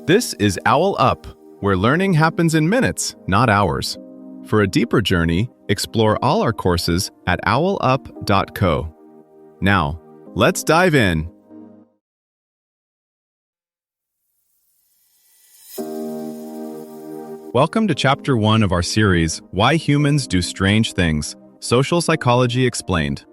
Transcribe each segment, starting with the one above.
This is OwlUp, where learning happens in minutes, not hours. For a deeper journey, explore all our courses at owlup.co. Now, let's dive in. Welcome to Chapter 1 of our series, Why Humans Do Strange Things, Social Psychology Explained.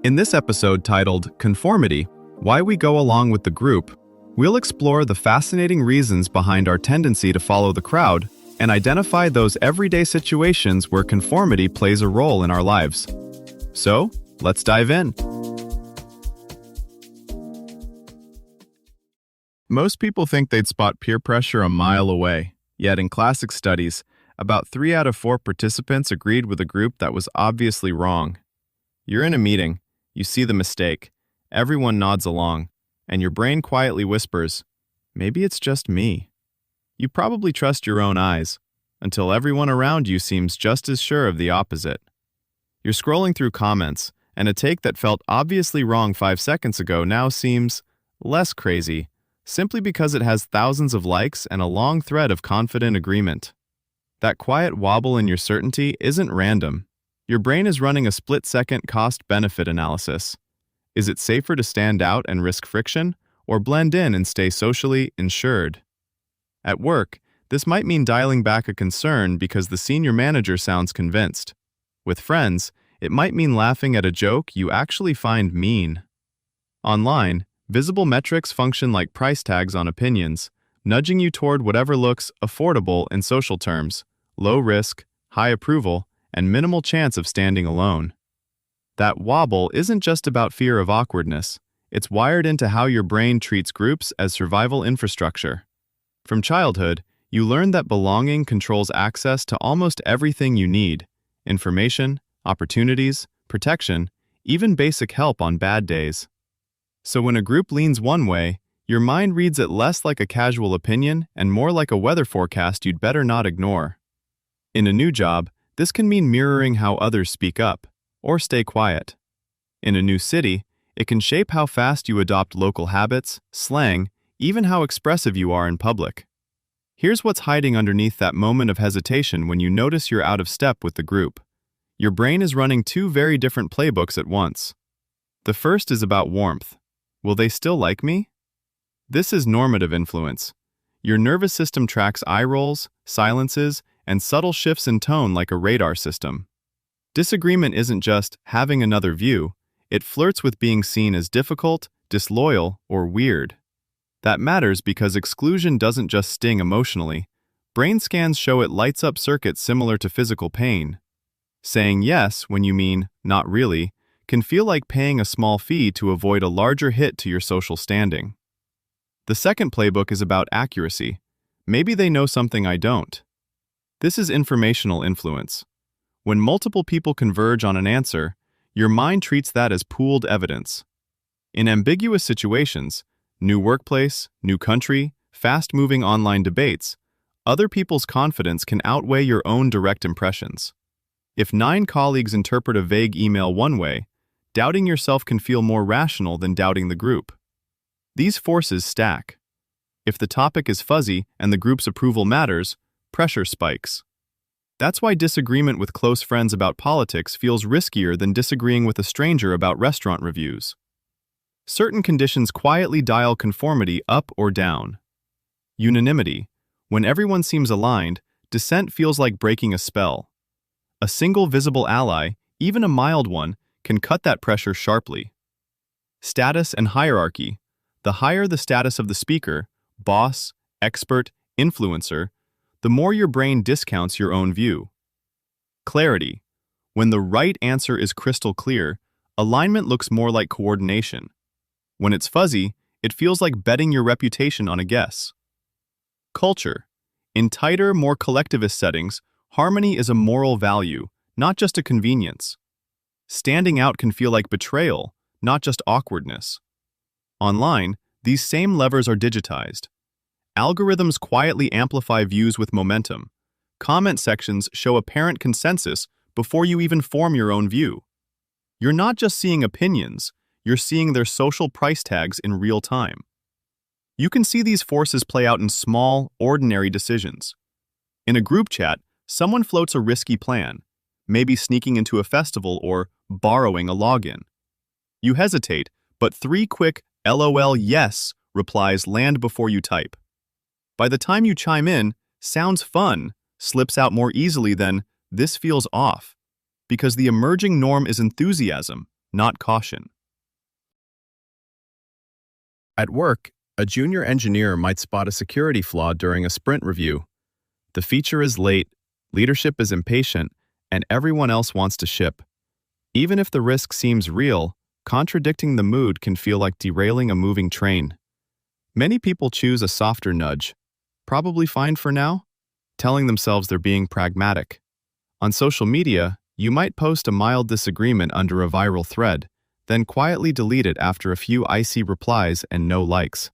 In this episode titled Conformity, Why We Go Along with the Group, we'll explore the fascinating reasons behind our tendency to follow the crowd and identify those everyday situations where conformity plays a role in our lives. So, let's dive in. Most people think they'd spot peer pressure a mile away, yet in classic studies, about 3 out of 4 participants agreed with a group that was obviously wrong. You're in a meeting, you see the mistake, everyone nods along, and your brain quietly whispers, maybe it's just me. You probably trust your own eyes, until everyone around you seems just as sure of the opposite. You're scrolling through comments, and a take that felt obviously wrong 5 seconds ago now seems less crazy, simply because it has thousands of likes and a long thread of confident agreement. That quiet wobble in your certainty isn't random. Your brain is running a split-second cost-benefit analysis. Is it safer to stand out and risk friction, or blend in and stay socially insured? At work, this might mean dialing back a concern because the senior manager sounds convinced. With friends, it might mean laughing at a joke you actually find mean. Online, visible metrics function like price tags on opinions, nudging you toward whatever looks affordable in social terms, low risk, high approval, and minimal chance of standing alone. That wobble isn't just about fear of awkwardness. It's wired into how your brain treats groups as survival infrastructure. From childhood, you learn that belonging controls access to almost everything you need: information, opportunities, protection, even basic help on bad days. So when a group leans one way, your mind reads it less like a casual opinion and more like a weather forecast you'd better not ignore. In a new job, this can mean mirroring how others speak up, or stay quiet. In a new city, it can shape how fast you adopt local habits, slang, even how expressive you are in public. Here's what's hiding underneath that moment of hesitation when you notice you're out of step with the group. Your brain is running 2 very different playbooks at once. The first is about warmth. Will they still like me? This is normative influence. Your nervous system tracks eye rolls, silences, and subtle shifts in tone like a radar system. Disagreement isn't just having another view, it flirts with being seen as difficult, disloyal, or weird. That matters because exclusion doesn't just sting emotionally. Brain scans show it lights up circuits similar to physical pain. Saying yes when you mean not really can feel like paying a small fee to avoid a larger hit to your social standing. The second playbook is about accuracy. Maybe they know something I don't. This is informational influence. When multiple people converge on an answer, your mind treats that as pooled evidence. In ambiguous situations, new workplace, new country, fast-moving online debates, other people's confidence can outweigh your own direct impressions. If 9 colleagues interpret a vague email one way, doubting yourself can feel more rational than doubting the group. These forces stack. If the topic is fuzzy and the group's approval matters, pressure spikes. That's why disagreement with close friends about politics feels riskier than disagreeing with a stranger about restaurant reviews. Certain conditions quietly dial conformity up or down. Unanimity. When everyone seems aligned, dissent feels like breaking a spell. A single visible ally, even a mild one, can cut that pressure sharply. Status and hierarchy. The higher the status of the speaker, boss, expert, influencer, the more your brain discounts your own view. Clarity. When the right answer is crystal clear, alignment looks more like coordination. When it's fuzzy, it feels like betting your reputation on a guess. Culture. In tighter, more collectivist settings, harmony is a moral value, not just a convenience. Standing out can feel like betrayal, not just awkwardness. Online, these same levers are digitized. Algorithms quietly amplify views with momentum. Comment sections show apparent consensus before you even form your own view. You're not just seeing opinions, you're seeing their social price tags in real time. You can see these forces play out in small, ordinary decisions. In a group chat, someone floats a risky plan, maybe sneaking into a festival or borrowing a login. You hesitate, but 3 quick LOL yes replies land before you type. By the time you chime in, sounds fun slips out more easily than this feels off, because the emerging norm is enthusiasm, not caution. At work, a junior engineer might spot a security flaw during a sprint review. The feature is late, leadership is impatient, and everyone else wants to ship. Even if the risk seems real, contradicting the mood can feel like derailing a moving train. Many people choose a softer nudge, probably fine for now, telling themselves they're being pragmatic. On social media, you might post a mild disagreement under a viral thread, then quietly delete it after a few icy replies and no likes.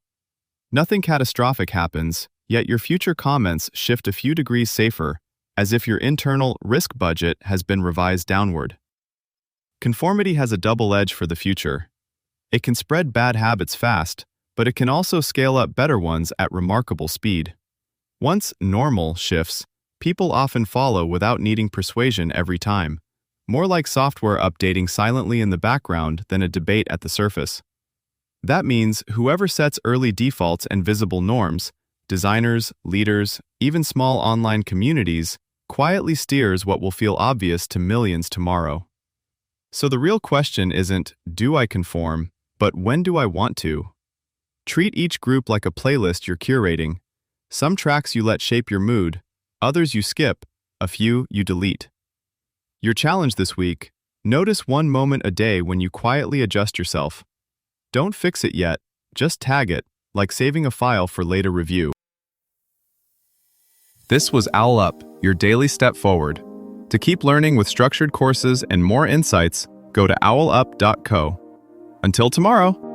Nothing catastrophic happens, yet your future comments shift a few degrees safer, as if your internal risk budget has been revised downward. Conformity has a double edge for the future. It can spread bad habits fast, but it can also scale up better ones at remarkable speed. Once normal shifts, people often follow without needing persuasion every time, more like software updating silently in the background than a debate at the surface. That means whoever sets early defaults and visible norms, designers, leaders, even small online communities, quietly steers what will feel obvious to millions tomorrow. So the real question isn't, do I conform, but when do I want to? Treat each group like a playlist you're curating. Some tracks you let shape your mood, others you skip, a few you delete. Your challenge this week: notice one moment a day when you quietly adjust yourself. Don't fix it yet, just tag it, like saving a file for later review. This was OwlUp, your daily step forward. To keep learning with structured courses and more insights, go to owlup.co. Until tomorrow!